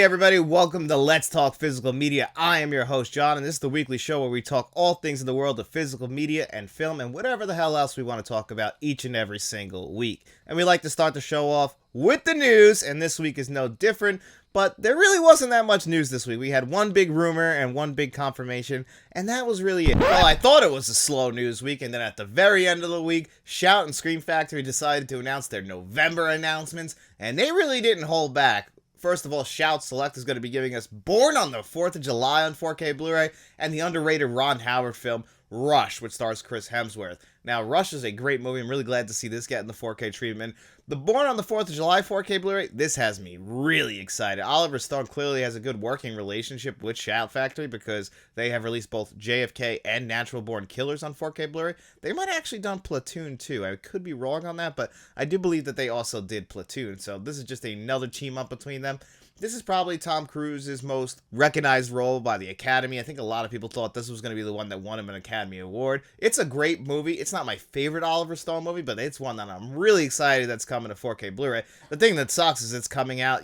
Hey everybody, welcome to Let's Talk Physical Media. I am your host John, and this is the weekly show where we talk all things in the world of physical media and film and whatever the hell else we want to talk about each and every single week. And we like to start the show off with the news, and this week is no different, but there really wasn't that much news this week. We had one big rumor and one big confirmation, and that was really it. Well, I thought it was a slow news week, and then at the very end of the week, Shout and Scream Factory decided to announce their November announcements, and they really didn't hold back. First of all, Shout Select is going to be giving us Born on the 4th of July on 4K Blu-ray, and the underrated Ron Howard film, Rush, which stars Chris Hemsworth. Now, Rush is a great movie. I'm really glad to see this getting the 4K treatment. The Born on the 4th of July 4K Blu-ray, this has me really excited. Oliver Stone clearly has a good working relationship with Shout Factory because they have released both JFK and Natural Born Killers on 4K Blu-ray. They might have actually done Platoon too. I could be wrong on that, but I do believe that they also did Platoon. So this is just another team up between them. This is probably Tom Cruise's most recognized role by the Academy. I think a lot of people thought this was going to be the one that won him an Academy Award. It's a great movie. It's not my favorite Oliver Stone movie, but it's one that I'm really excited that's coming to 4K Blu-ray. The thing that sucks is it's coming out,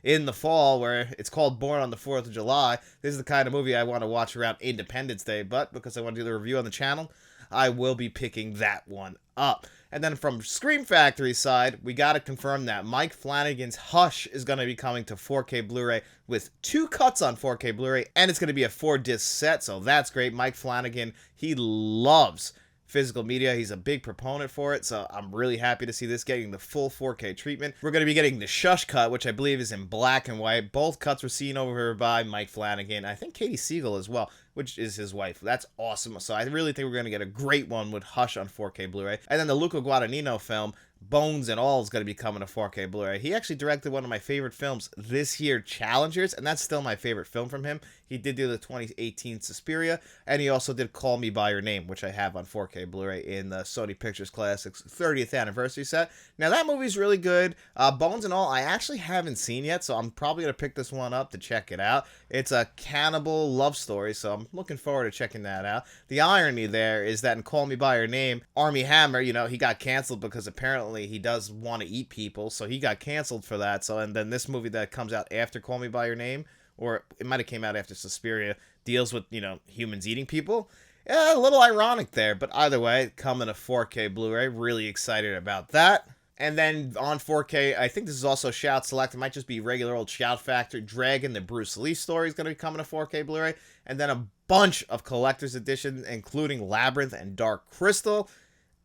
in the fall where it's called Born on the 4th of July. This is the kind of movie I want to watch around Independence Day, but because I want to do the review on the channel, I will be picking that one up. And then from Scream Factory's side, we got to confirm that Mike Flanagan's Hush is going to be coming to 4K Blu-ray with 2 cuts on 4K Blu-ray, and it's going to be a 4-disc set, so that's great. Mike Flanagan, he loves physical media. He's a big proponent for it, so I'm really happy to see this getting the full 4K treatment. We're going to be getting the Shush cut, which I believe is in black and white. Both cuts were seen over by Mike Flanagan. I think Katie Siegel as well, which is his wife. That's awesome. So I really think we're going to get a great one with Hush on 4K Blu-ray. And then the Luca Guadagnino film, Bones and All, is going to be coming to 4K Blu-ray. He actually directed one of my favorite films this year, Challengers, and that's still my favorite film from him. He did do the 2018 Suspiria, and he also did Call Me By Your Name, which I have on 4K Blu-ray in the Sony Pictures Classics 30th anniversary set. Now, that movie's really good. Bones and All, I actually haven't seen yet, so I'm probably going to pick this one up to check it out. It's a cannibal love story, so I'm looking forward to checking that out. The irony there is that in Call Me By Your Name, Armie Hammer, he got canceled because apparently he does want to eat people, so he got canceled for that. So, and then this movie that comes out after Call Me By Your Name, or it might have came out after Suspiria, deals with, humans eating people. Yeah, a little ironic there, but either way, coming to 4K Blu-ray, really excited about that. And then on 4K, I think this is also Shout Select. It might just be regular old Shout Factory. Dragon, the Bruce Lee story, is going to be coming to 4K Blu-ray. And then a bunch of collector's editions, including Labyrinth and Dark Crystal.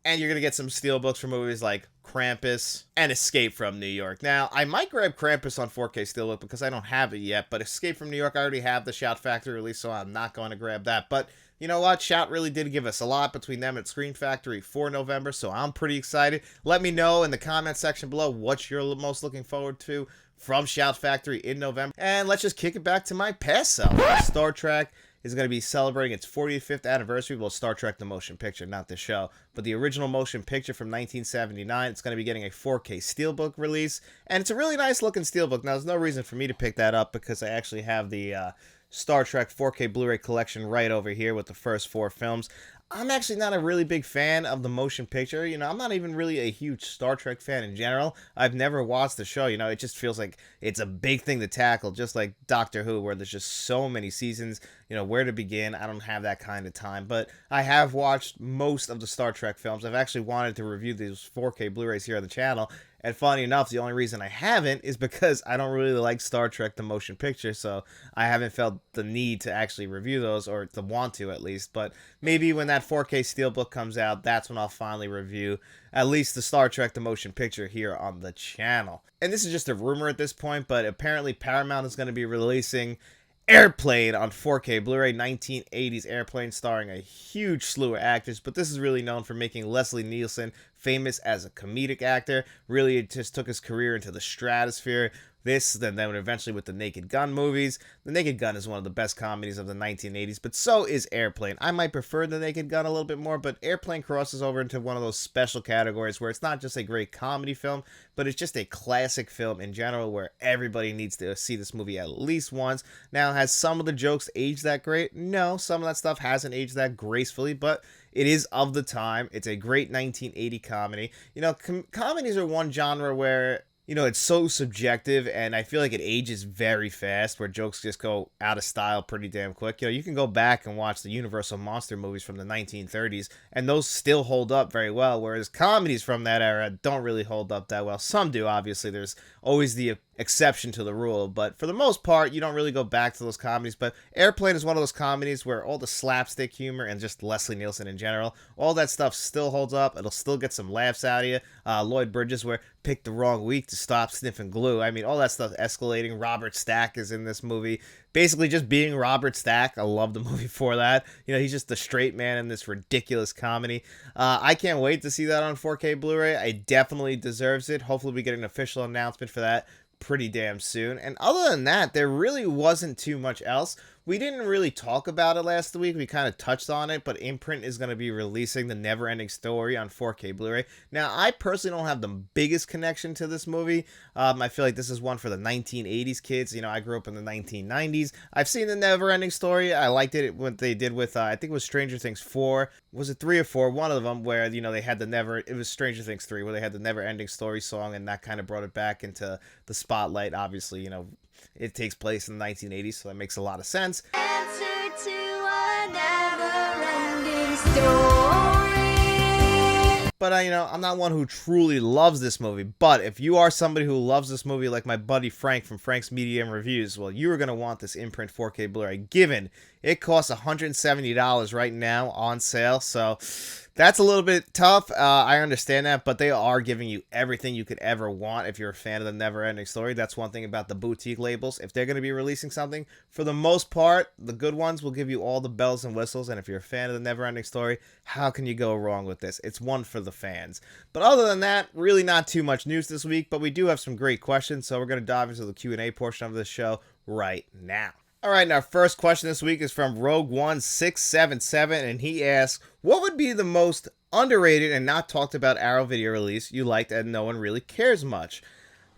And you're going to get some steelbooks for movies like Krampus and Escape from New York. Now, I might grab Krampus on 4K steelbook because I don't have it yet. But Escape from New York, I already have the Shout Factory release, so I'm not going to grab that. But you know what? Shout really did give us a lot between them and Screen Factory for November, so I'm pretty excited. Let me know in the comment section below what you're most looking forward to from Shout Factory in November. And let's just kick it back to my past self. Star Trek is going to be celebrating its 45th anniversary. Well, Star Trek the motion picture, not the show, but the original motion picture from 1979. It's going to be getting a 4K steelbook release, and it's a really nice looking steelbook. Now, there's no reason for me to pick that up because I actually have the Star Trek 4K Blu-ray collection right over here with the first 4 films. I'm actually not a really big fan of the motion picture. I'm not even really a huge Star Trek fan in general. I've never watched the show. It just feels like it's a big thing to tackle, just like Doctor Who, where there's just so many seasons, where to begin. I don't have that kind of time, but I have watched most of the Star Trek films. I've actually wanted to review these 4K Blu-rays here on the channel. And funny enough, the only reason I haven't is because I don't really like Star Trek the motion picture, so I haven't felt the need to actually review those, or to want to at least. But maybe when that 4K steelbook comes out, that's when I'll finally review at least the Star Trek the motion picture here on the channel. And this is just a rumor at this point, but apparently Paramount is going to be releasing Airplane on 4K Blu-ray, 1980s Airplane, starring a huge slew of actors, but this is really known for making Leslie Nielsen famous as a comedic actor. Really, it just took his career into the stratosphere. This, then eventually with the Naked Gun movies. The Naked Gun is one of the best comedies of the 1980s, but so is Airplane. I might prefer the Naked Gun a little bit more, but Airplane crosses over into one of those special categories where it's not just a great comedy film, but it's just a classic film in general where everybody needs to see this movie at least once. Now, has some of the jokes aged that great? No, some of that stuff hasn't aged that gracefully, but it is of the time. It's a great 1980 comedy. Comedies are one genre where It's so subjective, and I feel like it ages very fast, where jokes just go out of style pretty damn quick. You can go back and watch the Universal monster movies from the 1930s, and those still hold up very well, whereas comedies from that era don't really hold up that well. Some do, obviously. There's always the exception to the rule, but for the most part, you don't really go back to those comedies. But Airplane is one of those comedies where all the slapstick humor and just Leslie Nielsen in general, all that stuff still holds up. It'll still get some laughs out of you. Lloyd Bridges, where picked the wrong week to stop sniffing glue. I mean, all that stuff escalating. Robert Stack is in this movie, basically just being Robert Stack. I love the movie for that. He's just the straight man in this ridiculous comedy. I can't wait to see that on 4K Blu-ray. It definitely deserves it. Hopefully we get an official announcement for that pretty damn soon. And other than that, there really wasn't too much else. We didn't really talk about it last week. We kind of touched on it, but Imprint is going to be releasing The Never-Ending Story on 4K Blu-ray. Now, I personally don't have the biggest connection to this movie. I feel like this is one for the 1980s kids. I grew up in the 1990s. I've seen The Never-Ending Story. I liked it, what they did with, I think it was Stranger Things 4. Was it 3 or 4? One of them where, they had it was Stranger Things 3, where they had the Never-Ending Story song, and that kind of brought it back into the spotlight. Obviously, it takes place in the 1980s, so that makes a lot of sense. Answer to a never-ending story. But I'm not one who truly loves this movie. But if you are somebody who loves this movie, like my buddy Frank from Frank's Media and Reviews, well, you are going to want this Imprint 4K Blu-ray, given it costs $170 right now on sale. So that's a little bit tough. I understand that, but they are giving you everything you could ever want if you're a fan of The Never-Ending Story. That's one thing about the boutique labels. If they're going to be releasing something, for the most part, the good ones will give you all the bells and whistles. And if you're a fan of The Never-Ending Story, how can you go wrong with this? It's one for the fans. But other than that, really not too much news this week, but we do have some great questions, so we're going to dive into the Q&A portion of this show right now. All right, and our first question this week is from Rogue1677, and he asks, what would be the most underrated and not talked about Arrow video release you liked and no one really cares much?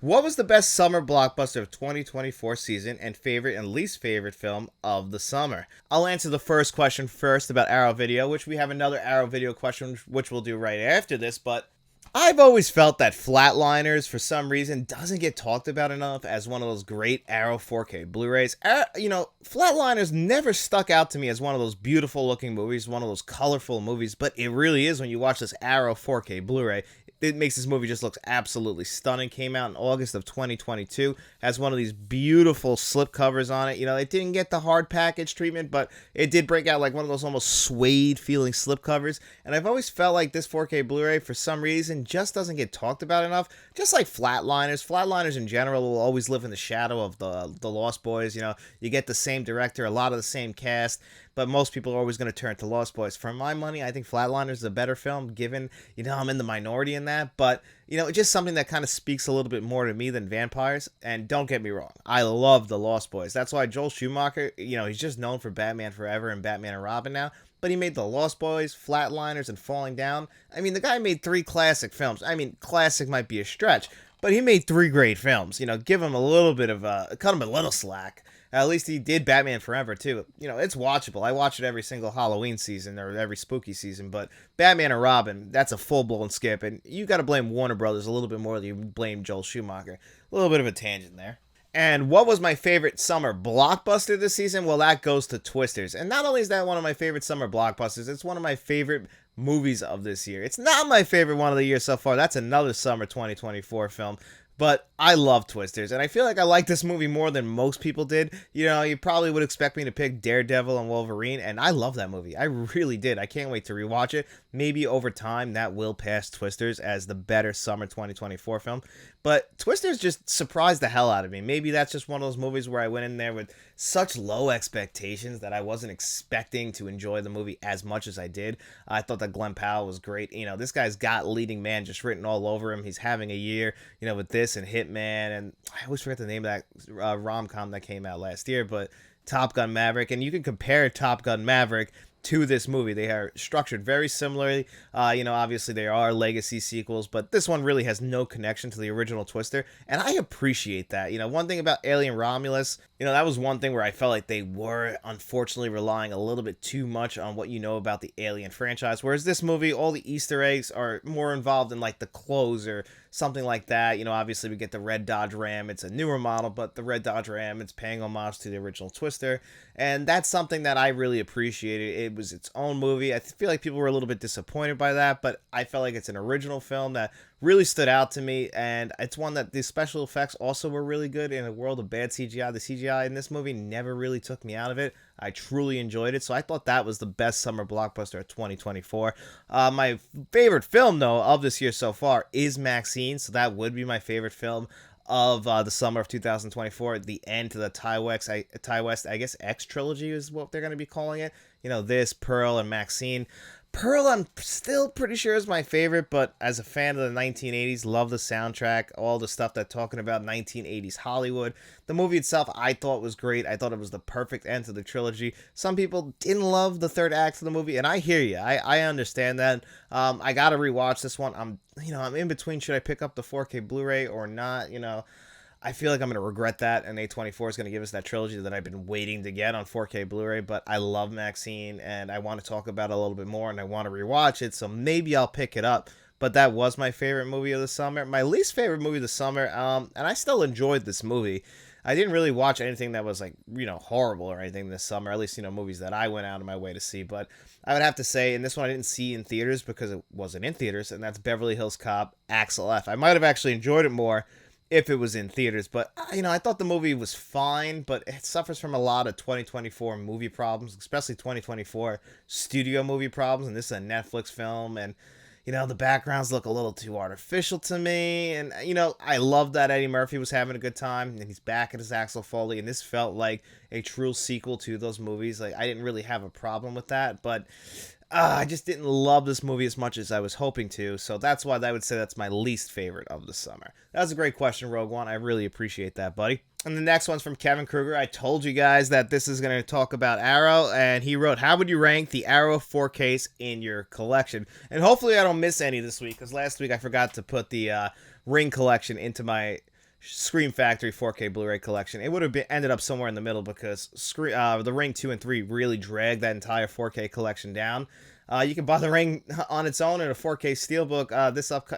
What was the best summer blockbuster of 2024 season and favorite and least favorite film of the summer? I'll answer the first question first about Arrow Video, which we have another Arrow Video question, which we'll do right after this, but I've always felt that Flatliners, for some reason, doesn't get talked about enough as one of those great Arrow 4K Blu-rays. Flatliners never stuck out to me as one of those beautiful-looking movies, one of those colorful movies, but it really is when you watch this Arrow 4K Blu-ray. It makes this movie just look absolutely stunning. Came out in August of 2022. Has one of these beautiful slip covers on it. It didn't get the hard package treatment, but it did break out like one of those almost suede feeling slip covers. And I've always felt like this 4K Blu-ray, for some reason, just doesn't get talked about enough. Just like Flatliners. Flatliners in general will always live in the shadow of the Lost Boys. You get the same director, a lot of the same cast, but most people are always going to turn to Lost Boys. For my money, I think Flatliners is a better film, given, I'm in the minority in that, but, it's just something that kind of speaks a little bit more to me than vampires. And don't get me wrong, I love the Lost Boys. That's why Joel Schumacher, he's just known for Batman Forever and Batman and Robin now, but he made the Lost Boys, Flatliners, and Falling Down. I mean, the guy made 3 classic films. I mean, classic might be a stretch, but he made 3 great films. Give him a little bit of cut him a little slack. At least he did Batman Forever, too. It's watchable. I watch it every single Halloween season or every spooky season. But Batman and Robin, that's a full-blown skip. And you got to blame Warner Brothers a little bit more than you blame Joel Schumacher. A little bit of a tangent there. And what was my favorite summer blockbuster this season? Well, that goes to Twisters. And not only is that one of my favorite summer blockbusters, it's one of my favorite movies of this year. It's not my favorite one of the year so far. That's another summer 2024 film. But I love Twisters, and I feel like I like this movie more than most people did. You probably would expect me to pick Daredevil and Wolverine, and I love that movie. I really did. I can't wait to rewatch it. Maybe over time that will pass Twisters as the better summer 2024 film. But Twisters just surprised the hell out of me. Maybe that's just one of those movies where I went in there with such low expectations that I wasn't expecting to enjoy the movie as much as I did. I thought that Glenn Powell was great. This guy's got leading man just written all over him. He's having a year, with this and Hitman, and I always forget the name of that rom-com that came out last year, but Top Gun Maverick. And you can compare Top Gun Maverick to this movie. They are structured very similarly. Obviously there are legacy sequels, but this one really has no connection to the original Twister, and I appreciate that. One thing about Alien Romulus, that was one thing where I felt like they were unfortunately relying a little bit too much on what you know about the Alien franchise, whereas this movie, all the Easter eggs are more involved in like the clothes or something like that. Obviously we get the red Dodge Ram. It's a newer model, but the red Dodge Ram, it's paying homage to the original Twister. And that's something that I really appreciated. It was its own movie. I feel like people were a little bit disappointed by that, but I felt like it's an original film that really stood out to me, and it's one that the special effects also were really good in a world of bad CGI. The CGI in this movie never really took me out of it. I truly enjoyed it, so I thought that was the best summer blockbuster of 2024. My favorite film, though, of this year so far is Maxine, so that would be my favorite film of the summer of 2024, the end to the Ty West, I guess X trilogy is what they're going to be calling it. This, Pearl, and Maxine. Pearl, I'm still pretty sure is my favorite, but as a fan of the 1980s, love the soundtrack, all the stuff that's talking about 1980s Hollywood. The movie itself, I thought was great. I thought it was the perfect end to the trilogy. Some people didn't love the third act of the movie, and I hear you. I understand that. I gotta rewatch this one. I'm in between. Should I pick up the 4K Blu-ray or not? I feel like I'm going to regret that, and A24 is going to give us that trilogy that I've been waiting to get on 4K Blu-ray, but I love Maxine, and I want to talk about it a little bit more, and I want to rewatch it, so maybe I'll pick it up. But that was my favorite movie of the summer. My least favorite movie of the summer, and I still enjoyed this movie. I didn't really watch anything that was, horrible or anything this summer, at least, movies that I went out of my way to see, but I would have to say, and this one I didn't see in theaters because it wasn't in theaters, and that's Beverly Hills Cop, Axel F. I might have actually enjoyed it more if it was in theaters, but I thought the movie was fine, but it suffers from a lot of 2024 movie problems, especially 2024 studio movie problems, and this is a Netflix film, and the backgrounds look a little too artificial to me, and I love that Eddie Murphy was having a good time, and he's back at his Axel Foley, and this felt like a true sequel to those movies. I didn't really have a problem with that, but I just didn't love this movie as much as I was hoping to, so that's why I would say that's my least favorite of the summer. That was a great question, Rogue One. I really appreciate that, buddy. And the next one's from Kevin Kruger. I told you guys that this is going to talk about Arrow, and he wrote, how would you rank the Arrow 4Ks in your collection? And hopefully I don't miss any this week, because last week I forgot to put the Ring collection into my Scream Factory 4K Blu-ray collection. It would have ended up somewhere in the middle because the Ring 2 and 3 really dragged that entire 4K collection down. You can buy the Ring on its own in a 4K Steelbook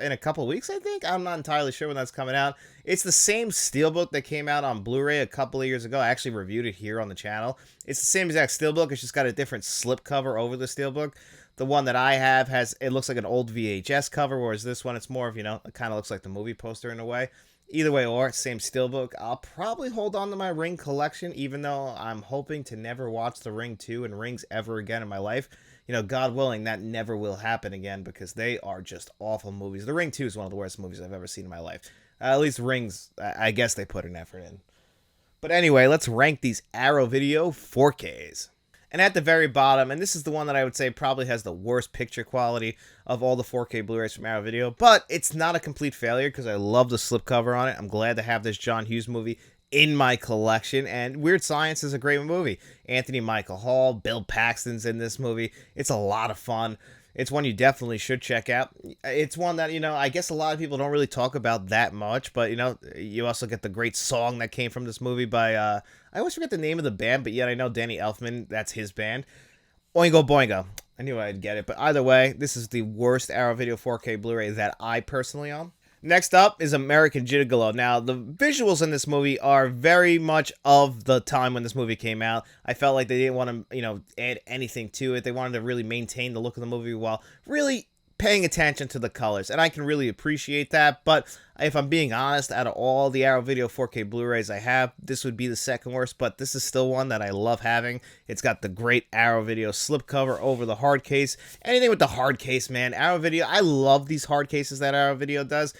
in a couple weeks, I think. I'm not entirely sure when that's coming out. It's the same Steelbook that came out on Blu-ray a couple of years ago. I actually reviewed it here on the channel. It's the same exact Steelbook. It's just got a different slip cover over the Steelbook. The one that I have it looks like an old VHS cover, whereas this one, it's more of, it kind of looks like the movie poster in a way. Either way, or same Steelbook. I'll probably hold on to my Ring collection, even though I'm hoping to never watch the Ring 2 and Rings ever again in my life. God willing, that never will happen again because they are just awful movies. The Ring 2 is one of the worst movies I've ever seen in my life. At least Rings, I guess they put an effort in. But anyway, let's rank these Arrow Video 4Ks. And at the very bottom, and this is the one that I would say probably has the worst picture quality of all the 4K Blu-rays from Arrow Video, but it's not a complete failure because I love the slipcover on it. I'm glad to have this John Hughes movie in my collection, and Weird Science is a great movie. Anthony Michael Hall, Bill Paxton's in this movie. It's a lot of fun. It's one you definitely should check out. It's one that, I guess a lot of people don't really talk about that much, but, you also get the great song that came from this movie by, I always forget the name of the band, but yet I know Danny Elfman, that's his band. Oingo Boingo. I knew I'd get it, but either way, this is the worst Arrow Video 4K Blu-ray that I personally own. Next up is American Gigolo. Now, the visuals in this movie are very much of the time when this movie came out. I felt like they didn't want to, add anything to it. They wanted to really maintain the look of the movie while really paying attention to the colors, and I can really appreciate that, but if I'm being honest, out of all the Arrow Video 4K Blu-rays I have, this would be the second worst, but this is still one that I love having. It's got the great Arrow Video slipcover over the hard case. Anything with the hard case, man. Arrow Video, I love these hard cases that Arrow Video does.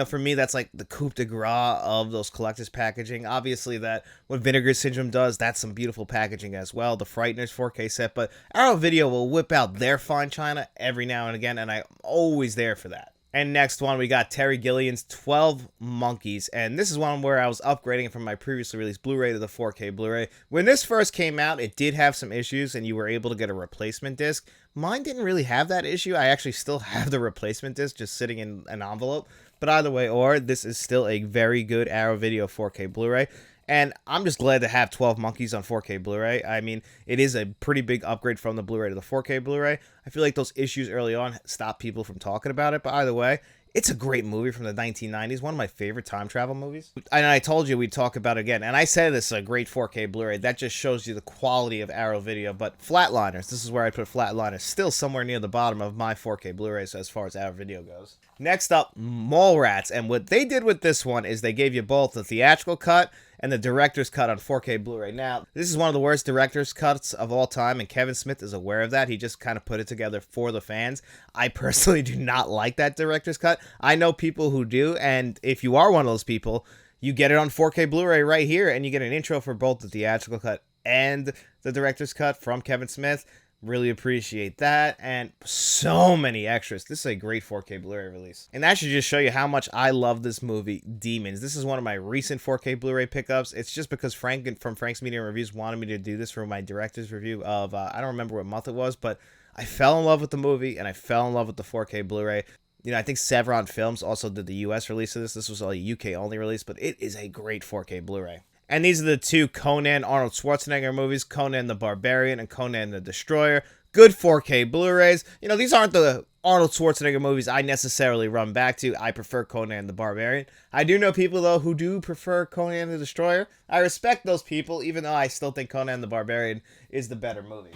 For me, that's like the coup de grace of those collector's packaging. Obviously, that what Vinegar Syndrome does, that's some beautiful packaging as well. The Frighteners 4K set, but Arrow Video will whip out their fine china every now and again, and I'm always there for that. And next one, we got Terry Gilliam's 12 Monkeys, and this is one where I was upgrading from my previously released Blu-ray to the 4K Blu-ray. When this first came out, it did have some issues, and you were able to get a replacement disc. Mine didn't really have that issue. I actually still have the replacement disc just sitting in an envelope. But either way, this is still a very good Arrow Video 4K Blu-ray. And I'm just glad to have 12 Monkeys on 4K Blu-ray. I mean, it is a pretty big upgrade from the Blu-ray to the 4K Blu-ray. I feel like those issues early on stopped people from talking about it. But either way, It's a great movie from the 1990s, one of my favorite time travel movies. And I told you we'd talk about it again. And I said this is a great 4K Blu-ray. That just shows you the quality of Arrow Video. But Flatliners, this is where I put Flatliners, still somewhere near the bottom of my 4K Blu-rays as far as Arrow Video goes. Next up, Mallrats. And what they did with this one is they gave you both the theatrical cut and the director's cut on 4K Blu-ray. Now, this is one of the worst director's cuts of all time, and Kevin Smith is aware of that. He just kind of put it together for the fans. I personally do not like that director's cut. I know people who do, and if you are one of those people, you get it on 4K Blu-ray right here, and you get an intro for both the theatrical cut and the director's cut from Kevin Smith. Really appreciate that, and so many extras. This is a great 4K Blu-ray release. And that should just show you how much I love this movie, Demons. This is one of my recent 4K Blu-ray pickups. It's just because Frank from Frank's Media Reviews wanted me to do this for my director's review of, I don't remember what month it was, but I fell in love with the movie, and I fell in love with the 4K Blu-ray. You know, I think Sevron Films also did the US release of this. This was a UK only release, but it is a great 4K Blu-ray. And these are the two Conan Arnold Schwarzenegger movies, Conan the Barbarian and Conan the Destroyer. Good 4K Blu-rays. You know, these aren't the Arnold Schwarzenegger movies I necessarily run back to. I prefer Conan the Barbarian. I do know people, though, who do prefer Conan the Destroyer. I respect those people, even though I still think Conan the Barbarian is the better movie.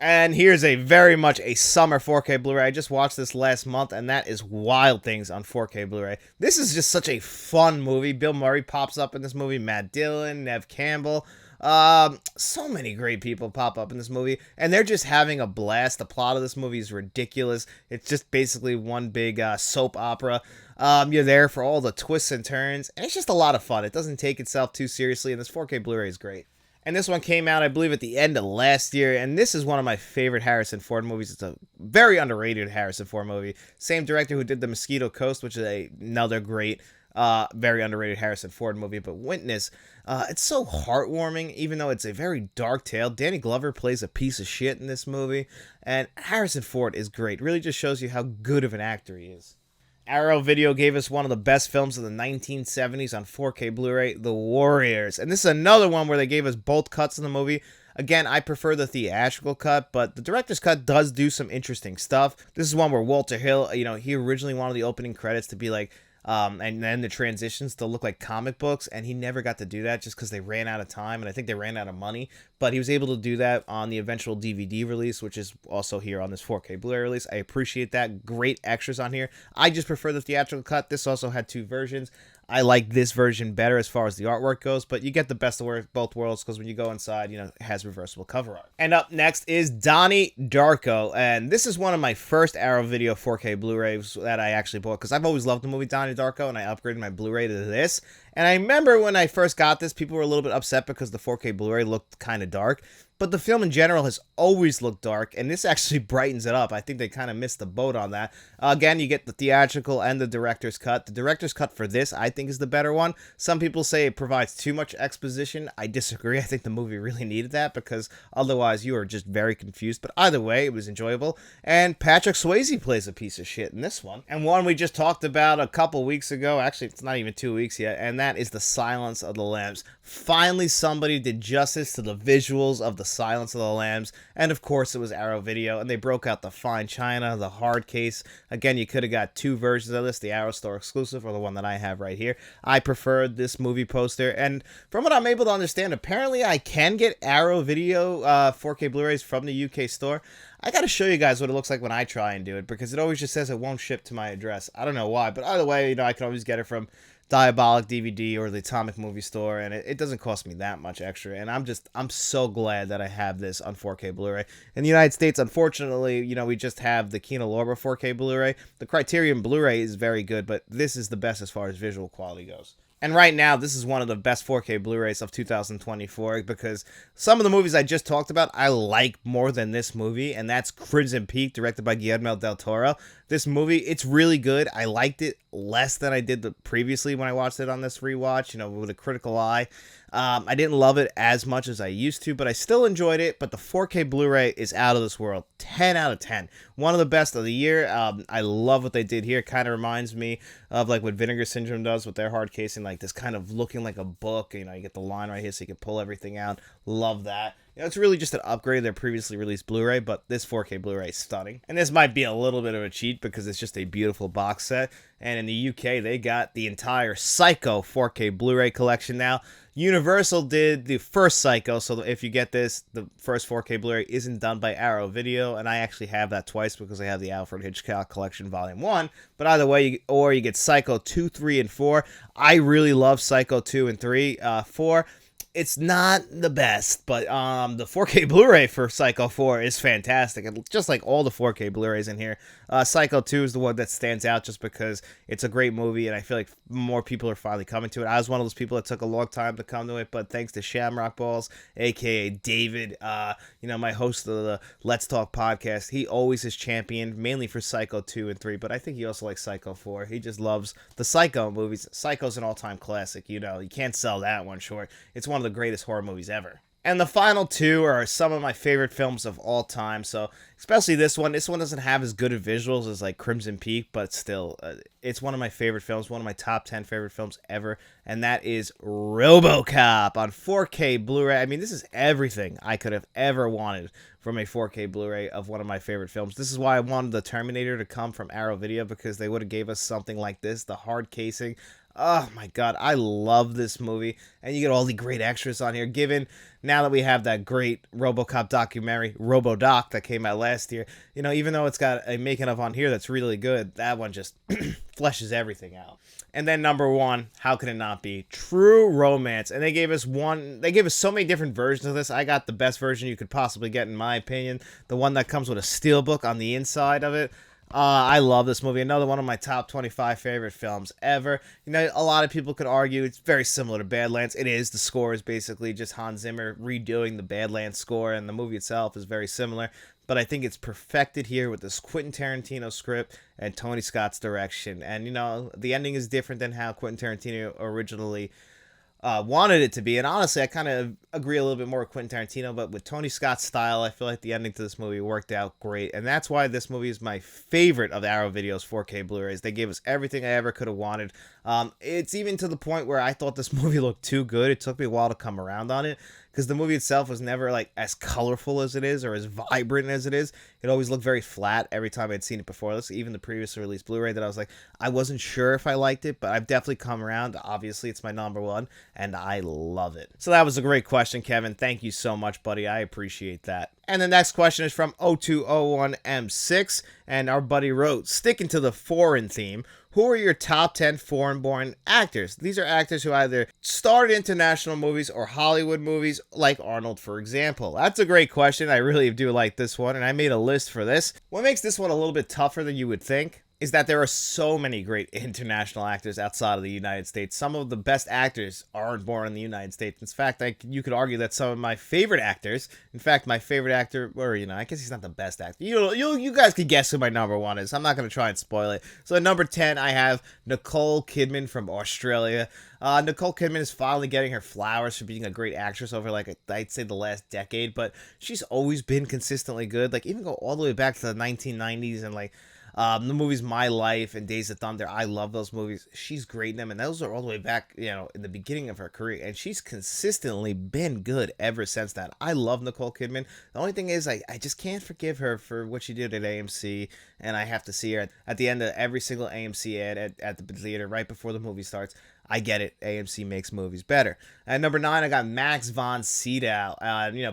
And here's a very much a summer 4K Blu-ray. I just watched this last month, and that is Wild Things on 4K Blu-ray. This is just such a fun movie. Bill Murray pops up in this movie. Matt Dillon, Nev Campbell. So many great people pop up in this movie, and they're just having a blast. The plot of this movie is ridiculous. It's just basically one big soap opera. You're there for all the twists and turns, and it's just a lot of fun. It doesn't take itself too seriously, and this 4K Blu-ray is great. And this one came out, I believe, at the end of last year. And this is one of my favorite Harrison Ford movies. It's a very underrated Harrison Ford movie. Same director who did The Mosquito Coast, which is another great, very underrated Harrison Ford movie. But Witness, it's so heartwarming, even though it's a very dark tale. Danny Glover plays a piece of shit in this movie. And Harrison Ford is great. Really just shows you how good of an actor he is. Arrow Video gave us one of the best films of the 1970s on 4K Blu-ray, The Warriors. And this is another one where they gave us both cuts in the movie. Again, I prefer the theatrical cut, but the director's cut does do some interesting stuff. This is one where Walter Hill, you know, he originally wanted the opening credits to be like, and then the transitions to look like comic books, and he never got to do that just because they ran out of time, and I think they ran out of money, but he was able to do that on the eventual DVD release, which is also here on this 4K Blu-ray release. I appreciate that. Great extras on here. I just prefer the theatrical cut. This also had two versions. I like this version better as far as the artwork goes, but you get the best of both worlds because when you go inside, you know, it has reversible cover art. And up next is Donnie Darko, and this is one of my first Arrow Video 4K Blu-rays that I actually bought because I've always loved the movie Donnie Darko, and I upgraded my Blu-ray to this. And I remember when I first got this, people were a little bit upset because the 4K Blu-ray looked kind of dark. But the film in general has always looked dark, and this actually brightens it up. I think they kind of missed the boat on that. Again, you get the theatrical and the director's cut. The director's cut for this, I think, is the better one. Some people say it provides too much exposition. I disagree. I think the movie really needed that because otherwise you are just very confused. But either way, it was enjoyable. And Patrick Swayze plays a piece of shit in this one. And one we just talked about a couple weeks ago. Actually, it's not even 2 weeks yet. And that is The Silence of the Lambs. Finally, somebody did justice to the visuals of The Silence of the Lambs, and of course it was Arrow Video, and they broke out the fine china, the hard case. Again, you could have got two versions of this, the Arrow Store exclusive or the one that I have right here. I preferred this movie poster, and from what I'm able to understand, apparently I can get Arrow Video 4K Blu-rays from the UK store. I gotta show you guys what it looks like when I try and do it, because it always just says it won't ship to my address. I don't know why, but either way, you know, I can always get it from Diabolic DVD or the Atomic Movie Store, and it doesn't cost me that much extra, and I'm so glad that I have this on 4K Blu-ray. In the United States, unfortunately, you know, we just have the Kino Lorber 4K Blu-ray. The Criterion Blu-ray is very good, but this is the best as far as visual quality goes. And right now, this is one of the best 4K Blu-rays of 2024 because some of the movies I just talked about, I like more than this movie, and that's Crimson Peak, directed by Guillermo del Toro. This movie, it's really good. I liked it less than I did previously when I watched it on this rewatch, you know, with a critical eye. I didn't love it as much as I used to, but I still enjoyed it. But the 4K Blu-ray is out of this world. 10 out of 10. One of the best of the year. I love what they did here. Kind of reminds me of like what Vinegar Syndrome does with their hard casing, like like this kind of looking like a book. You know, you get the line right here so you can pull everything out. Love that. You know, it's really just an upgrade of their previously released Blu-ray, but this 4K Blu-ray is stunning. And this might be a little bit of a cheat because it's just a beautiful box set. And in the UK, they got the entire Psycho 4K Blu-ray collection now. Universal did the first Psycho, so if you get this, the first 4K Blu-ray isn't done by Arrow Video, and I actually have that twice because I have the Alfred Hitchcock Collection Volume 1. But either way, you get Psycho 2, 3, and 4. I really love Psycho 2 and 3. 4, it's not the best, but the 4K Blu-ray for Psycho 4 is fantastic. And just like all the 4K Blu-rays in here, Psycho 2 is the one that stands out just because it's a great movie, and I feel like more people are finally coming to it. I was one of those people that took a long time to come to it, but thanks to Shamrock Balls, a.k.a. David, my host of the Let's Talk podcast, he always is championed, mainly for Psycho 2 and 3, but I think he also likes Psycho 4. He just loves the Psycho movies. Psycho's an all-time classic, you can't sell that one short. It's one of the greatest horror movies ever. And the final two are some of my favorite films of all time. So, especially this one. This one doesn't have as good of visuals as like Crimson Peak, but still, it's one of my favorite films, one of my top 10 favorite films ever. And that is RoboCop on 4K Blu-ray. I mean, this is everything I could have ever wanted from a 4K Blu-ray of one of my favorite films. This is why I wanted the Terminator to come from Arrow Video, because they would have gave us something like this, the hard casing. Oh my god, I love this movie, and you get all the great extras on here, given now that we have that great RoboCop documentary, RoboDoc, that came out last year. Even though it's got a making of on here that's really good, that one just fleshes everything out. And then number one, how could it not be? True Romance. And they gave us so many different versions of this. I got the best version you could possibly get, in my opinion, the one that comes with a steelbook on the inside of it. I love this movie. Another one of my top 25 favorite films ever. A lot of people could argue it's very similar to Badlands. It is. The score is basically just Hans Zimmer redoing the Badlands score, and the movie itself is very similar. But I think it's perfected here with this Quentin Tarantino script and Tony Scott's direction. And, the ending is different than how Quentin Tarantino originally wanted it to be. And honestly, I kind of agree a little bit more with Quentin Tarantino, but with Tony Scott's style, I feel like the ending to this movie worked out great. And that's why this movie is my favorite of the Arrow Video's 4K Blu-rays. They gave us everything I ever could have wanted. It's even to the point where I thought this movie looked too good. It took me a while to come around on it, because the movie itself was never like as colorful as it is or as vibrant as it is. It always looked very flat every time I'd seen it before. This, even the previously released Blu-ray, that I was like, I wasn't sure if I liked it, but I've definitely come around. Obviously, it's my number one, and I love it. So that was a great question, Kevin. Thank you so much, buddy. I appreciate that. And the next question is from 0201M6, and our buddy wrote, sticking to the foreign theme, who are your top 10 foreign-born actors? These are actors who either starred in international movies or Hollywood movies, like Arnold, for example. That's a great question. I really do like this one, and I made a list for this. What makes this one a little bit tougher than you would think is that there are so many great international actors outside of the United States. Some of the best actors aren't born in the United States. In fact, you could argue that some of my favorite actors, in fact, my favorite actor, or, I guess he's not the best actor. You guys could guess who my number one is. I'm not going to try and spoil it. So at number 10, I have Nicole Kidman from Australia. Nicole Kidman is finally getting her flowers for being a great actress over, I'd say the last decade, but she's always been consistently good. Even go all the way back to the 1990s and, the movies My Life and Days of Thunder. I love those movies. She's great in them, and those are all the way back, in the beginning of her career, and she's consistently been good ever since that. I love Nicole Kidman. The only thing is, I just can't forgive her for what she did at AMC, and I have to see her at the end of every single AMC ad at the theater right before the movie starts. I get it. AMC makes movies better. At number 9, I got Max von Sydow.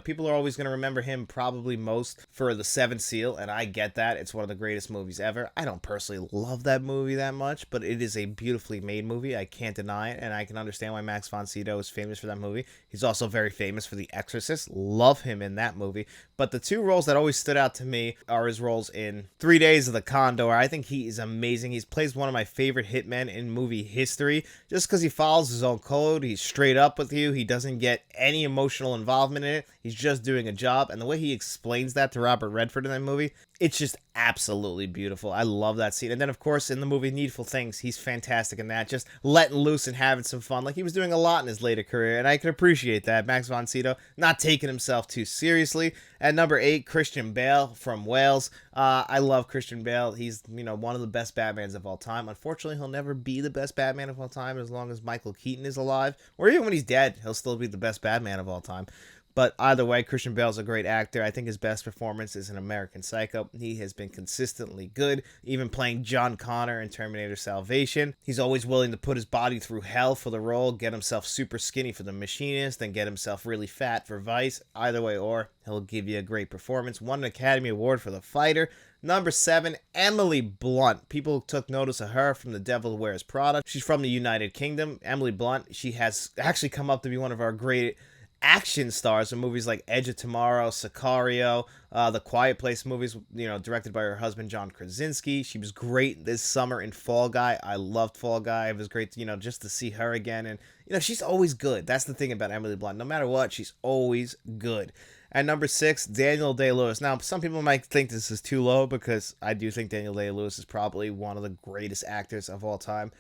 People are always going to remember him probably most for The Seventh Seal, and I get that. It's one of the greatest movies ever. I don't personally love that movie that much, but it is a beautifully made movie. I can't deny it, and I can understand why Max von Sydow is famous for that movie. He's also very famous for The Exorcist. Love him in that movie. But the two roles that always stood out to me are his roles in 3 Days of the Condor. I think he is amazing. He plays one of my favorite hitmen in movie history, just because he follows his own code. He's straight up with you. He doesn't get any emotional involvement in it. He's just doing a job. And the way he explains that to Robert Redford in that movie, It's just absolutely beautiful. I love that scene. And then, of course, in the movie Needful Things, he's fantastic in that. Just letting loose and having some fun. Like he was doing a lot in his later career, and I can appreciate that. Max von Sydow not taking himself too seriously. At number 8, Christian Bale from Wales. I love Christian Bale. He's, one of the best Batmans of all time. Unfortunately, he'll never be the best Batman of all time as long as Michael Keaton is alive. Or even when he's dead, he'll still be the best Batman of all time. But either way, Christian Bale's a great actor. I think his best performance is in American Psycho. He has been consistently good, even playing John Connor in Terminator Salvation. He's always willing to put his body through hell for the role, get himself super skinny for The Machinist, then get himself really fat for Vice. Either way, or he'll give you a great performance. Won an Academy Award for The Fighter. Number 7, Emily Blunt. People took notice of her from The Devil Wears Prada. She's from the United Kingdom. Emily Blunt, she has actually come up to be one of our great action stars in movies like Edge of Tomorrow, Sicario, the Quiet Place movies, directed by her husband John Krasinski. She was great this summer in Fall Guy. I loved Fall Guy. It was great, just to see her again. And she's always good. That's the thing about Emily Blunt. No matter what, she's always good. At number 6, Daniel Day-Lewis. Now, some people might think this is too low because I do think Daniel Day-Lewis is probably one of the greatest actors of all time.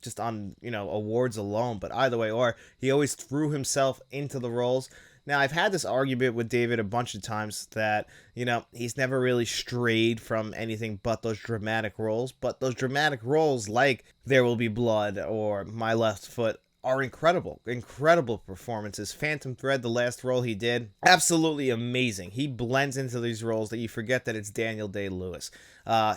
Just on, awards alone. But either way, or he always threw himself into the roles. Now, I've had this argument with David a bunch of times that, he's never really strayed from anything but those dramatic roles. But those dramatic roles like There Will Be Blood or My Left Foot are incredible performances. Phantom Thread, the last role he did, absolutely amazing. He blends into these roles that you forget that it's Daniel Day-Lewis.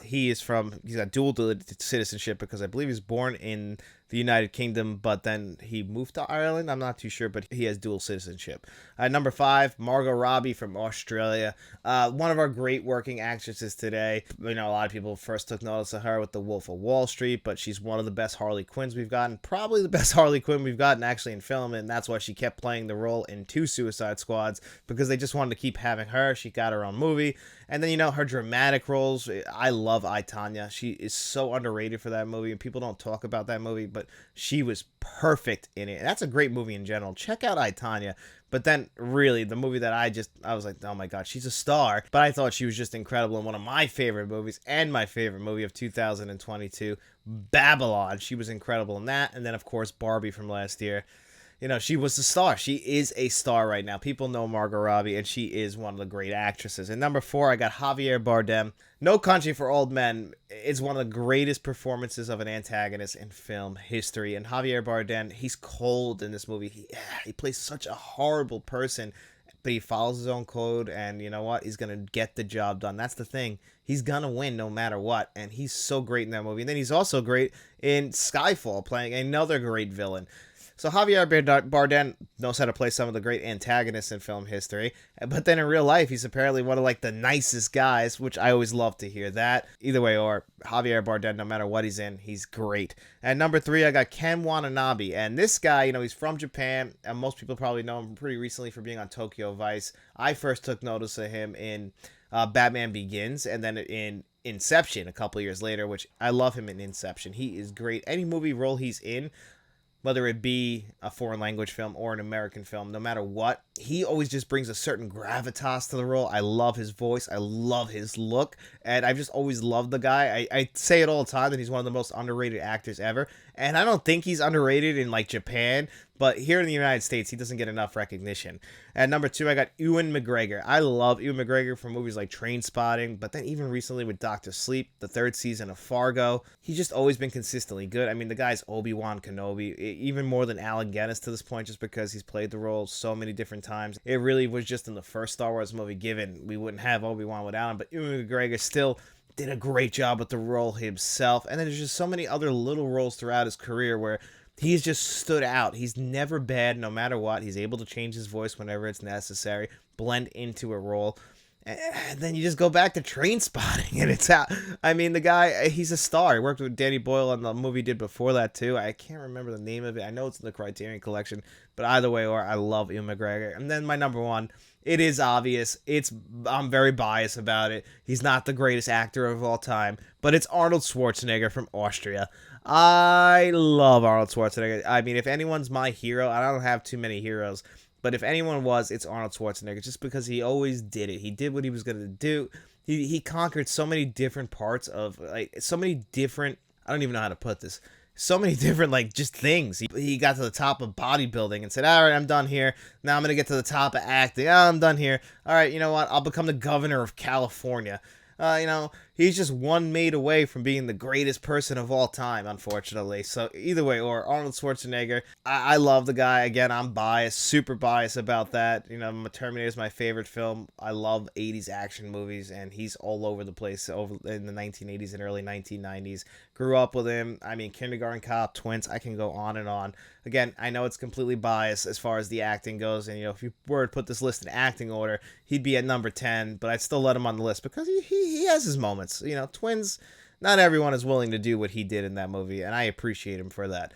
He's got dual citizenship because I believe he's born in the United Kingdom, but then he moved to Ireland. I'm not too sure, but he has dual citizenship. Number 5, Margot Robbie from Australia. One of our great working actresses today. A lot of people first took notice of her with The Wolf of Wall Street, but she's one of the best Harley Quinns we've gotten. Probably the best Harley Quinn we've gotten actually in film, and that's why she kept playing the role in 2 Suicide Squads, because they just wanted to keep having her. She got her own movie. And then, her dramatic roles. I love I, Tonya. She is so underrated for that movie, and people don't talk about that movie, but she was perfect in it. And that's a great movie in general. Check out I, Tonya. But then, really, the movie that I was like, oh my god, she's a star. But I thought she was just incredible in one of my favorite movies, and my favorite movie of 2022, Babylon. She was incredible in that. And then, of course, Barbie from last year. She was a star. She is a star right now. People know Margot Robbie, and she is one of the great actresses. And number 4, I got Javier Bardem. No Country for Old Men is one of the greatest performances of an antagonist in film history. And Javier Bardem, he's cold in this movie. He plays such a horrible person, but he follows his own code, and you know what? He's going to get the job done. That's the thing. He's going to win no matter what, and he's so great in that movie. And then he's also great in Skyfall, playing another great villain. So Javier Bardem knows how to play some of the great antagonists in film history, but then in real life, he's apparently one of the nicest guys, which I always love to hear that. Either way, or Javier Bardem, no matter what he's in, he's great. At number 3, I got Ken Watanabe, and this guy, he's from Japan, and most people probably know him pretty recently for being on Tokyo Vice. I first took notice of him in Batman Begins, and then in Inception a couple years later, which I love him in Inception. He is great. Any movie role he's in, whether it be a foreign language film or an American film, no matter what, he always just brings a certain gravitas to the role. I love his voice. I love his look. And I've just always loved the guy. I say it all the time that he's one of the most underrated actors ever. And I don't think he's underrated in Japan, but here in the United States, he doesn't get enough recognition. At number 2, I got Ewan McGregor. I love Ewan McGregor from movies like Trainspotting, but then even recently with Dr. Sleep, the 3rd season of Fargo. He's just always been consistently good. I mean, the guy's Obi-Wan Kenobi, even more than Alec Guinness to this point, just because he's played the role so many different times. It really was just in the first Star Wars movie given. We wouldn't have Obi-Wan without him, but Ewan McGregor still did a great job with the role himself. And then there's just so many other little roles throughout his career where he's just stood out. He's never bad no matter what. He's able to change his voice whenever it's necessary, blend into a role. And then you just go back to Trainspotting, and it's out. I mean, the guy, he's a star. He worked with Danny Boyle on the movie he did before that, too. I can't remember the name of it. I know it's in the Criterion Collection, but either way, I love Ewan McGregor. And then my number 1, it is obvious. I'm very biased about it. He's not the greatest actor of all time, but it's Arnold Schwarzenegger from Austria. I love Arnold Schwarzenegger. I mean, if anyone's my hero, I don't have too many heroes, but if anyone was, it's Arnold Schwarzenegger, just because he always did it. He did what he was going to do. he conquered so many different parts of, like, so many different, I don't even know how to put this, so many different, like, just things. He got to the top of bodybuilding and said, all right, I'm done here. Now I'm gonna get to the top of acting. Oh, I'm done here. All right, you know what, I'll become the governor of California. He's just one made away from being the greatest person of all time, unfortunately. So either way, or Arnold Schwarzenegger, I love the guy. Again, I'm biased, super biased about that. Terminator is my favorite film. I love 80s action movies, and he's all over the place over in the 1980s and early 1990s. Grew up with him. I mean, Kindergarten Cop, Twins, I can go on and on. Again, I know it's completely biased as far as the acting goes, and if you were to put this list in acting order, he'd be at number 10, but I'd still let him on the list because he has his moments. Twins, not everyone is willing to do what he did in that movie, and I appreciate him for that.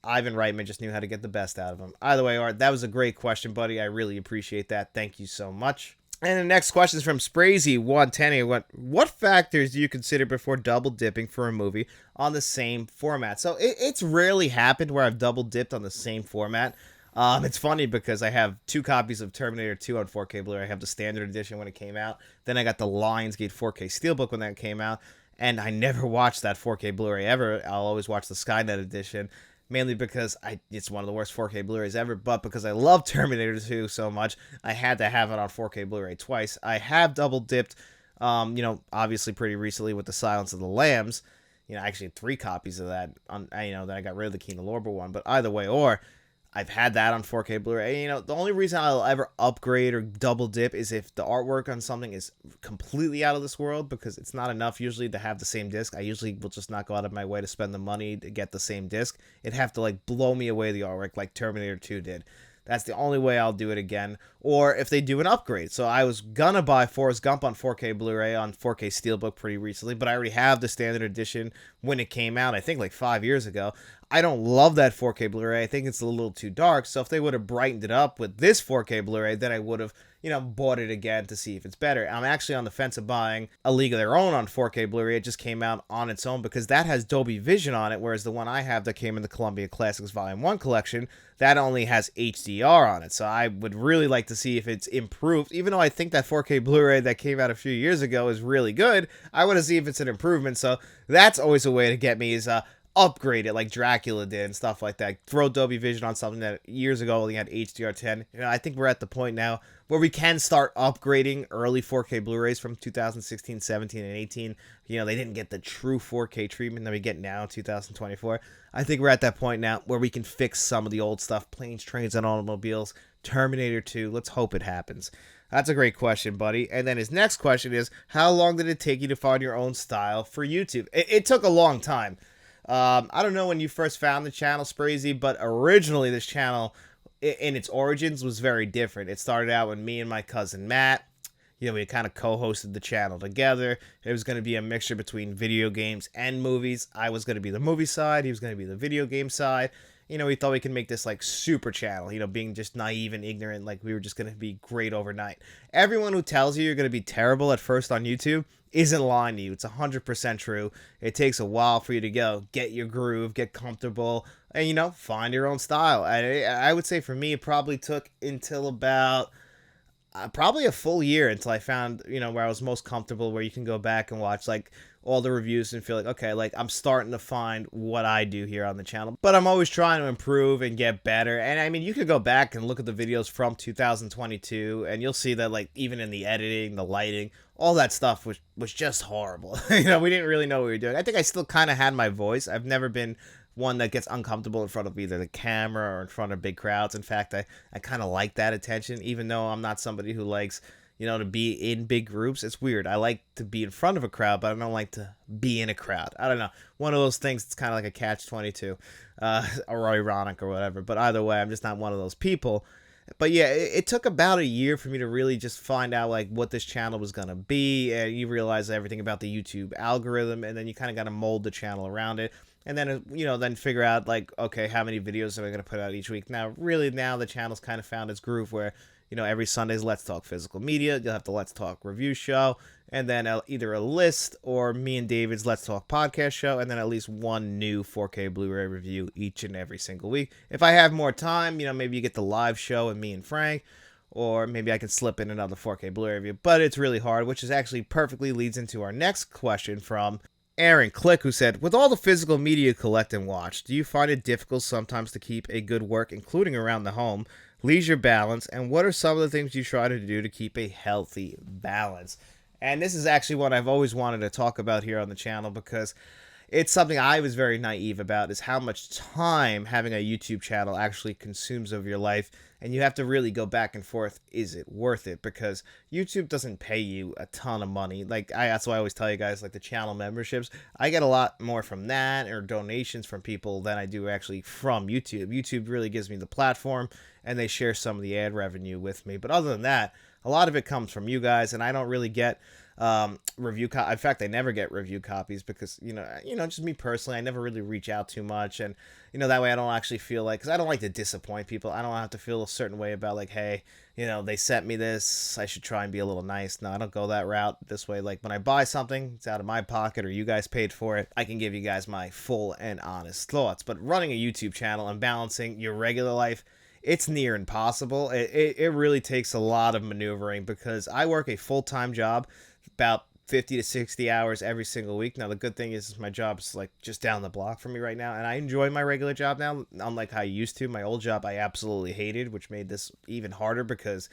Ivan Reitman just knew how to get the best out of him. Either way, Art, that was a great question, buddy. I really appreciate that. Thank you so much. And the next question is from Sprazy110. What factors do you consider before double dipping for a movie on the same format? So it's rarely happened where I've double dipped on the same format. It's funny because I have 2 copies of Terminator 2 on 4K Blu-ray. I have the standard edition when it came out. Then I got the Lionsgate 4K Steelbook when that came out. And I never watched that 4K Blu-ray ever. I'll always watch the Skynet edition. Mainly because it's one of the worst 4K Blu-rays ever, but because I love Terminator 2 so much, I had to have it on 4K Blu-ray twice. I have double dipped, obviously pretty recently with The Silence of the Lambs. Actually 3 copies of that. Then I got rid of the Kino Lorber one, but either way, or I've had that on 4K Blu-ray. The only reason I'll ever upgrade or double dip is if the artwork on something is completely out of this world, because it's not enough usually to have the same disc. I usually will just not go out of my way to spend the money to get the same disc. It'd have to blow me away the artwork like Terminator 2 did. That's the only way I'll do it again. Or if they do an upgrade. So I was gonna buy Forrest Gump on 4K Blu-ray on 4K Steelbook pretty recently, but I already have the standard edition when it came out, I think 5 years ago. I don't love that 4K Blu-ray. I think it's a little too dark. So if they would have brightened it up with this 4K Blu-ray, then I would have, bought it again to see if it's better. I'm actually on the fence of buying A League of Their Own on 4K Blu-ray. It just came out on its own because that has Dolby Vision on it, whereas the one I have that came in the Columbia Classics Volume 1 collection, that only has HDR on it. So I would really like to see if it's improved. Even though I think that 4K Blu-ray that came out a few years ago is really good, I want to see if it's an improvement. So that's always a way to get me is upgrade it like Dracula did and stuff like that. Throw Dolby Vision on something that years ago only had HDR10. I think we're at the point now where we can start upgrading early 4K Blu-rays from 2016, 17, and 18. They didn't get the true 4K treatment that we get now in 2024. I think we're at that point now where we can fix some of the old stuff. Planes, Trains, and Automobiles, Terminator 2. Let's hope it happens. That's a great question, buddy. And then his next question is, how long did it take you to find your own style for YouTube? It took a long time. I don't know when you first found the channel, Sprazy, but originally this channel, in its origins, was very different. It started out with me and my cousin Matt. We kind of co-hosted the channel together. It was going to be a mixture between video games and movies. I was going to be the movie side. He was going to be the video game side. We thought we could make this super channel, being just naive and ignorant, like we were just going to be great overnight. Everyone who tells you you're going to be terrible at first on YouTube isn't lying to you. It's 100% true. It takes a while for you to get your groove, get comfortable, and, find your own style. I would say for me, it probably took until about probably a full year until I found, where I was most comfortable, where you can go back and watch all the reviews and feel okay, I'm starting to find what I do here on the channel. But I'm always trying to improve and get better. And I mean, you could go back and look at the videos from 2022 and you'll see that even in the editing, the lighting, all that stuff was just horrible. We didn't really know what we were doing. I think I still kind of had my voice. I've never been one that gets uncomfortable in front of either the camera or in front of big crowds. In fact, I kind of like that attention, even though I'm not somebody who likes to be in big groups. It's weird. I like to be in front of a crowd, but I don't like to be in a crowd. I don't know. One of those things, it's kind of like a catch-22 or ironic or whatever. But either way, I'm just not one of those people. But yeah, it took about a year for me to really just find out what this channel was going to be. And you realize everything about the YouTube algorithm, and then you kind of got to mold the channel around it. And then, then figure out okay, how many videos am I going to put out each week? Now, really now the channel's kind of found its groove where every Sunday's Let's Talk Physical Media. You'll have the Let's Talk review show, and then either a list or me and David's Let's Talk podcast show, and then at least one new 4K Blu-ray review each and every single week. If I have more time, maybe you get the live show with me and Frank, or maybe I can slip in another 4K Blu-ray review, but it's really hard, which is actually perfectly leads into our next question from Aaron Click, who said, with all the physical media you collect and watch, do you find it difficult sometimes to keep a good work, including around the home, leisure balance, and what are some of the things you try to do to keep a healthy balance? And this is actually what I've always wanted to talk about here on the channel, because it's something I was very naive about, is how much time having a YouTube channel actually consumes of your life. And you have to really go back and forth. Is it worth it? Because YouTube doesn't pay you a ton of money. That's why I always tell you guys, like the channel memberships, I get a lot more from that or donations from people than I do actually from YouTube. YouTube really gives me the platform and they share some of the ad revenue with me. But other than that, a lot of it comes from you guys, and I don't really get in fact, I never get review copies because just me personally, I never really reach out too much, and that way I don't actually feel like, because I don't like to disappoint people. I don't have to feel a certain way about like, hey, they sent me this, I should try and be a little nice. No, I don't go that route. This way, like when I buy something, it's out of my pocket or you guys paid for it, I can give you guys my full and honest thoughts. But running a YouTube channel and balancing your regular life, it's near impossible. It really takes a lot of maneuvering, because I work a full-time job, about 50 to 60 hours every single week. Now, the good thing is my job is like just down the block from me right now, and I enjoy my regular job now, unlike how I used to. My old job I absolutely hated, which made this even harder because,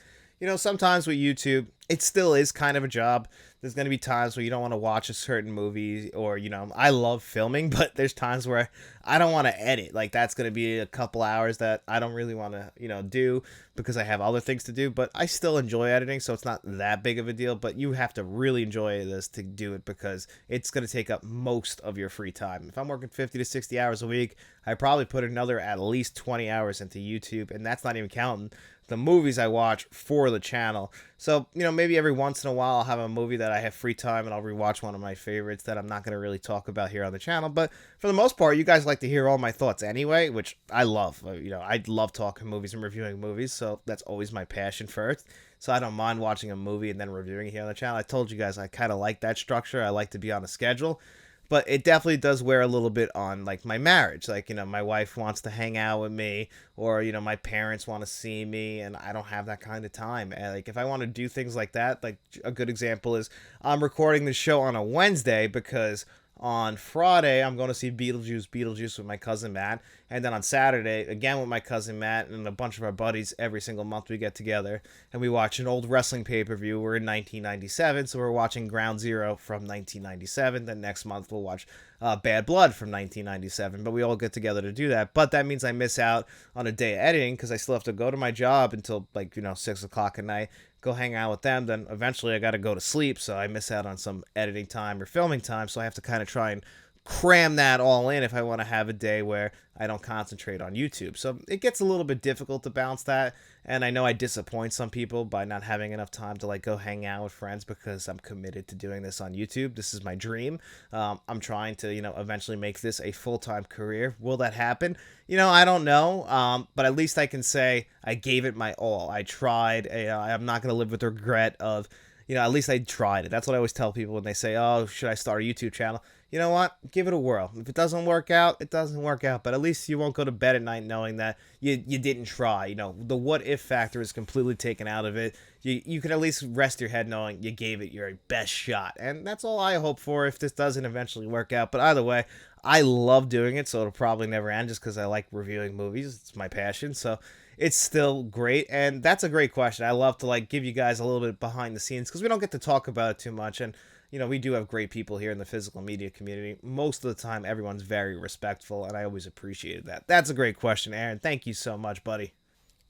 sometimes with YouTube, it still is kind of a job. There's going to be times where you don't want to watch a certain movie, or, I love filming, but there's times where I don't want to edit. Like, that's going to be a couple hours that I don't really want to, do because I have other things to do, but I still enjoy editing, so it's not that big of a deal. But you have to really enjoy this to do it, because it's going to take up most of your free time. If I'm working 50 to 60 hours a week, I probably put another at least 20 hours into YouTube, and that's not even counting the movies I watch for the channel. So, maybe every once in a while I'll have a movie that I have free time and I'll rewatch one of my favorites that I'm not going to really talk about here on the channel. But for the most part, you guys like to hear all my thoughts anyway, which I love. I love talking movies and reviewing movies, so that's always my passion first. So I don't mind watching a movie and then reviewing it here on the channel. I told you guys I kind of like that structure. I like to be on a schedule. But it definitely does wear a little bit on, like, my marriage. Like, my wife wants to hang out with me, or, my parents want to see me, and I don't have that kind of time. And, like, if I want to do things like that, like, a good example is I'm recording the show on a Wednesday because on Friday I'm going to see Beetlejuice with my cousin Matt, and then on Saturday again with my cousin Matt and a bunch of our buddies. Every single month we get together and we watch an old wrestling pay-per-view. We're in 1997, so we're watching Ground Zero from 1997. Then next month we'll watch Bad Blood from 1997, but we all get together to do that. But that means I miss out on a day of editing because I still have to go to my job until 6 o'clock at night, go hang out with them. Then eventually I got to go to sleep, so I miss out on some editing time or filming time. So I have to kind of try and cram that all in if I want to have a day where I don't concentrate on YouTube. So it gets a little bit difficult to balance that, and I know I disappoint some people by not having enough time to go hang out with friends, because I'm committed to doing this on YouTube. This is my dream. I'm trying to eventually make this a full-time career. Will that happen? I don't know, but at least I can say I gave it my all. I tried. I'm not going to live with the regret of at least I tried it. That's what I always tell people when they say, oh, should I start a YouTube channel? You know what? Give it a whirl. If it doesn't work out, it doesn't work out. But at least you won't go to bed at night knowing that you didn't try. The what-if factor is completely taken out of it. You can at least rest your head knowing you gave it your best shot. And that's all I hope for if this doesn't eventually work out. But either way, I love doing it, so it'll probably never end just because I like reviewing movies. It's my passion. So it's still great. And that's a great question. I love to give you guys a little bit behind the scenes because we don't get to talk about it too much. And we do have great people here in the physical media community. Most of the time, everyone's very respectful, and I always appreciated that. That's a great question, Aaron. Thank you so much, buddy.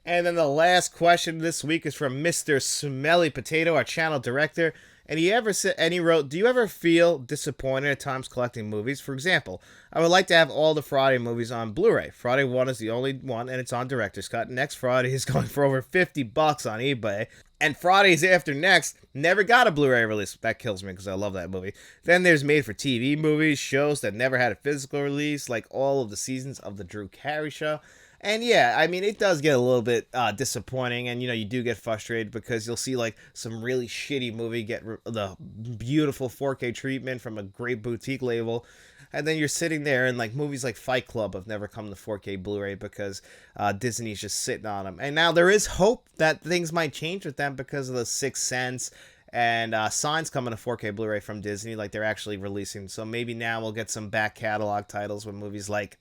And then the last question this week is from Mr. Smelly Potato, our channel director. And he wrote, do you ever feel disappointed at times collecting movies? For example, I would like to have all the Friday movies on Blu-ray. Friday 1 is the only one, and it's on Director's Cut. Next Friday is going for over $50 on eBay. And Fridays after next never got a Blu-ray release. That kills me because I love that movie. Then there's made-for-TV movies, shows that never had a physical release, like all of the seasons of The Drew Carey Show. And yeah, I mean, it does get a little bit disappointing, and you do get frustrated because you'll see like some really shitty movie get the beautiful 4K treatment from a great boutique label, and then you're sitting there and like movies like Fight Club have never come to 4K Blu-ray because Disney's just sitting on them. And now there is hope that things might change with them because of the Sixth Sense and Signs coming to 4K Blu-ray from Disney, like they're actually releasing. So maybe now we'll get some back catalog titles with movies like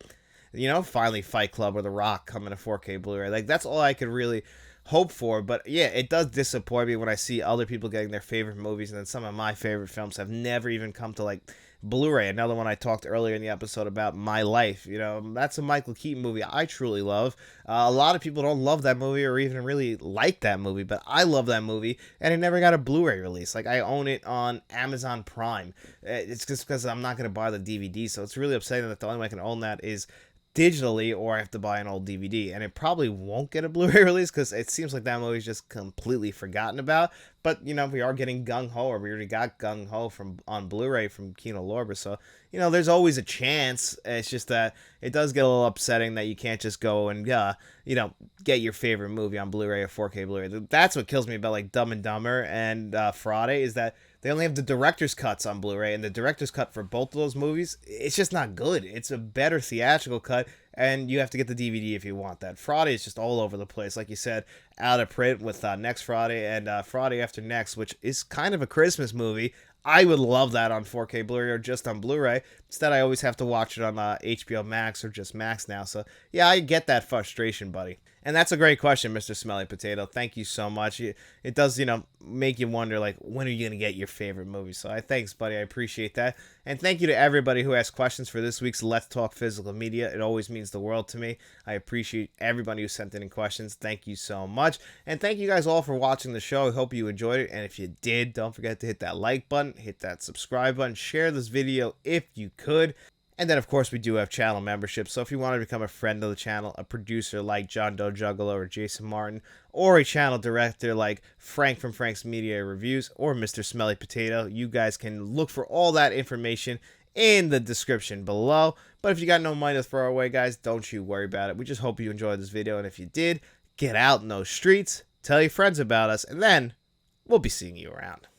finally Fight Club or The Rock coming to 4K Blu-ray. Like that's all I could really hope for. But yeah, it does disappoint me when I see other people getting their favorite movies, and then some of my favorite films have never even come to like Blu-ray. Another one I talked earlier in the episode about, My Life. That's a Michael Keaton movie I truly love. A lot of people don't love that movie or even really like that movie, but I love that movie, and it never got a Blu-ray release. Like I own it on Amazon Prime. It's just because I'm not going to buy the DVD, so it's really upsetting that the only way I can own that is digitally, or I have to buy an old DVD, and it probably won't get a Blu-ray release because it seems like that movie's just completely forgotten about. But we are getting Gung Ho, or we already got Gung Ho from on Blu-ray from Kino Lorber, so there's always a chance. It's just that it does get a little upsetting that you can't just go and get your favorite movie on Blu-ray or 4K Blu-ray. That's what kills me about like Dumb and Dumber and Friday, is that they only have the director's cuts on Blu-ray, and the director's cut for both of those movies, it's just not good. It's a better theatrical cut, and you have to get the DVD if you want that. Friday is just all over the place. Like you said, out of print with Next Friday and Friday After Next, which is kind of a Christmas movie. I would love that on 4K Blu-ray or just on Blu-ray. Instead, I always have to watch it on HBO Max or just Max now. So, yeah, I get that frustration, buddy. And that's a great question, Mr. Smelly Potato. Thank you so much. It does, make you wonder, like, when are you going to get your favorite movie? So, thanks, buddy. I appreciate that. And thank you to everybody who asked questions for this week's Let's Talk Physical Media. It always means the world to me. I appreciate everybody who sent in questions. Thank you so much. And thank you guys all for watching the show. I hope you enjoyed it. And if you did, don't forget to hit that like button, hit that subscribe button, share this video if you could. And then, of course, we do have channel memberships. So if you want to become a friend of the channel, a producer like John Doe Juggalo or Jason Martin, or a channel director like Frank from Frank's Media Reviews or Mr. Smelly Potato, you guys can look for all that information in the description below. But if you got no money to throw away, guys, don't you worry about it. We just hope you enjoyed this video. And if you did, get out in those streets, tell your friends about us, and then we'll be seeing you around.